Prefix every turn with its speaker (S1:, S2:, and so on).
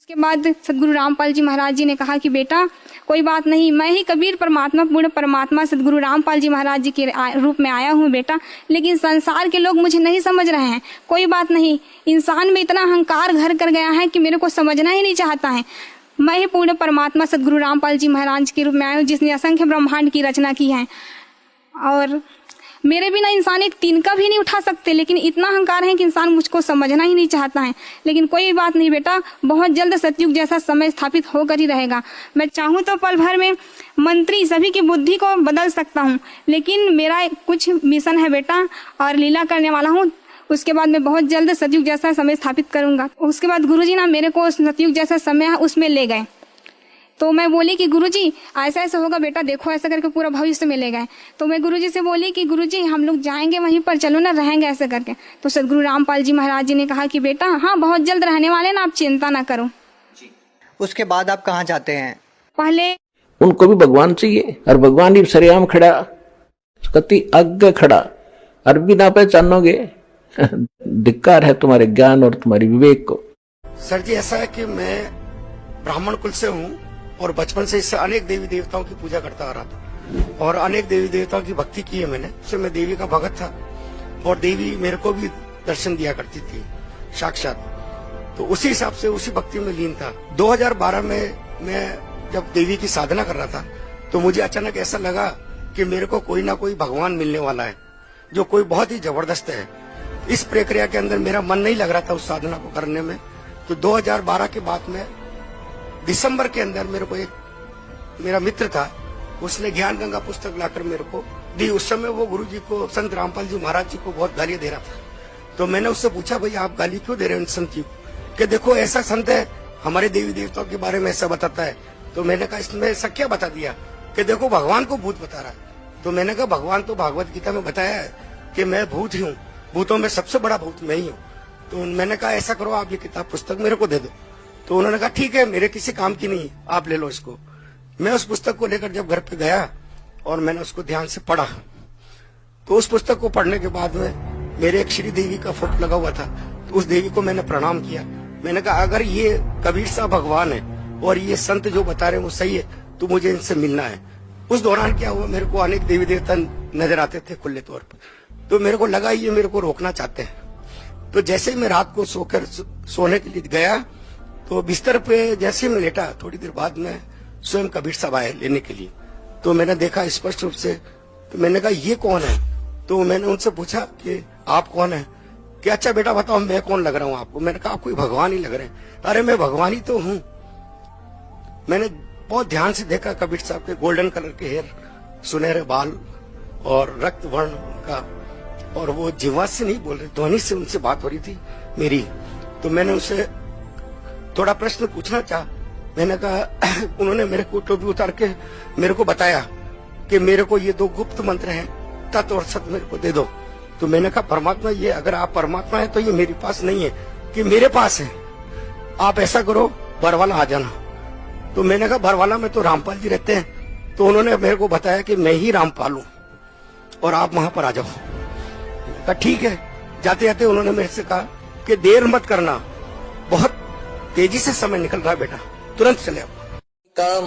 S1: उसके बाद सदगुरु रामपाल जी महाराज जी ने कहा कि बेटा कोई बात नहीं, मैं ही कबीर परमात्मा पूर्ण परमात्मा सदगुरु रामपाल जी महाराज जी के रूप में आया हूँ बेटा, लेकिन संसार के लोग मुझे नहीं समझ रहे हैं। कोई बात नहीं, इंसान में इतना अहंकार घर कर गया है कि मेरे को समझना ही नहीं चाहता है। मैं ही पूर्ण परमात्मा सदगुरु रामपाल जी महाराज के रूप में आया हूँ, जिसने असंख्य ब्रह्मांड की रचना की है, और मेरे बिना इंसान एक तिनका भी नहीं उठा सकते, लेकिन इतना अहंकार है कि इंसान मुझको समझना ही नहीं चाहता है। लेकिन कोई बात नहीं बेटा, बहुत जल्द सतयुग जैसा समय स्थापित होकर ही रहेगा। मैं चाहूँ तो पल भर में मंत्री सभी की बुद्धि को बदल सकता हूँ, लेकिन मेरा कुछ मिशन है बेटा, और लीला करने वाला हूँ। उसके बाद मैं बहुत जल्द सतयुग जैसा समय स्थापित करूंगा। उसके बाद गुरुजी ना मेरे को सतयुग जैसा समय है उसमें ले गए। तो मैं बोली कि गुरुजी ऐसा ऐसा होगा बेटा, देखो ऐसा करके पूरा भविष्य में ले गए। तो मैं गुरुजी से बोली कि गुरुजी हम लोग जाएंगे वहीं पर, चलो ना रहेंगे ऐसे करके। तो सदगुरु रामपाल जी महाराज जी ने कहा कि बेटा हाँ बहुत जल्द रहने वाले ना, आप चिंता ना करो।
S2: उसके बाद आप कहाँ जाते हैं?
S1: पहले
S3: उनको भी भगवान चाहिए, और भगवान ही सरेआम खड़ा, कति आगे खड़ा, और भी ना पहचानोगे धिक्कार है तुम्हारे ज्ञान और तुम्हारी विवेक को।
S4: सर जी ऐसा है कि मैं ब्राह्मण कुल से हूँ और बचपन से इससे अनेक देवी देवताओं की पूजा करता आ रहा था और अनेक देवी देवताओं की भक्ति की है मैंने। उससे मैं देवी का भगत था और देवी मेरे को भी दर्शन दिया करती थी साक्षात। तो उसी हिसाब से उसी भक्ति में लीन था। 2012 में मैं जब देवी की साधना कर रहा था तो मुझे अचानक ऐसा लगा कि मेरे को कोई ना कोई भगवान मिलने वाला है जो कोई बहुत ही जबरदस्त है। इस प्रक्रिया के अंदर मेरा मन नहीं लग रहा था उस साधना को करने में। तो 2012 के बाद में दिसंबर के अंदर मेरे को एक मेरा मित्र था, उसने ज्ञान गंगा पुस्तक लाकर मेरे को दी। उस समय वो गुरुजी को, संत रामपाल जी महाराज जी को बहुत गालियां दे रहा था। तो मैंने उससे पूछा भाई आप गाली क्यों दे रहे हो संत जी को? कि देखो ऐसा संत है हमारे देवी देवताओं के बारे में ऐसा बताता है। तो मैंने कहा इसमें ऐसा क्या बता दिया? कि देखो भगवान को भूत बता रहा है। तो मैंने कहा भगवान तो भागवत गीता में बताया है कि मैं भूत ही हूँ, भूतों में सबसे बड़ा भूत मैं ही हूँ। तो मैंने कहा ऐसा करो आप ये किताब पुस्तक मेरे को दे दो। तो उन्होंने कहा ठीक है, मेरे किसी काम की नहीं, आप ले लो इसको। मैं उस पुस्तक को लेकर जब घर पे गया और मैंने उसको ध्यान से पढ़ा, तो उस पुस्तक को पढ़ने के बाद में मेरे एक श्री देवी का फोटो लगा हुआ था। तो उस देवी को मैंने प्रणाम किया। मैंने कहा अगर ये कबीर साहब भगवान है और ये संत जो बता रहे हैं वो सही है तो मुझे इनसे मिलना है। उस दौरान क्या हुआ, मेरे को अनेक देवी देवता नजर आते थे खुले तौर पर। तो मेरे को लगा ये मेरे को रोकना चाहते हैं। तो जैसे ही मैं रात को सोने के लिए गया तो बिस्तर पे जैसे मैं लेटा, थोड़ी देर बाद में स्वयं कबीर साहब आए लेने के लिए। तो मैंने देखा स्पष्ट रूप से। तो मैंने कहा ये कौन है? तो मैंने उनसे पूछा कि आप कौन है? कि अच्छा बेटा बताओ मैं कौन लग रहा हूँ आपको? मैंने कहा आप कोई भगवान ही लग रहे हैं। अरे मैं भगवान ही तो हूँ। मैंने बहुत ध्यान से देखा कबीर साहब के गोल्डन कलर के हेयर, सुनहरे बाल और रक्त वर्ण का, और वो जीवा से नहीं बोल रहे, ध्वनि से उनसे बात हो रही थी मेरी। तो मैंने उनसे थोड़ा प्रश्न पूछना चाहा। मैंने कहा उन्होंने मेरे को टोपी उतार के मेरे को बताया कि मेरे को ये 2 गुप्त मंत्र हैं, तत् और सत मेरे को दे दो। तो मैंने कहा परमात्मा ये अगर आप परमात्मा है तो ये मेरे पास नहीं है कि मेरे पास है। आप ऐसा करो बरवाला आ जाना। तो मैंने कहा बरवाला में तो रामपाल जी रहते हैं। तो उन्होंने मेरे को बताया कि मैं ही रामपाल हूं और आप वहां पर आ जाओ। कहा ठीक है। जाते जाते उन्होंने मेरे से कहा कि देर मत करना, बहुत तेजी से समय निकल रहा है बेटा, तुरंत चले आओ।
S5: काम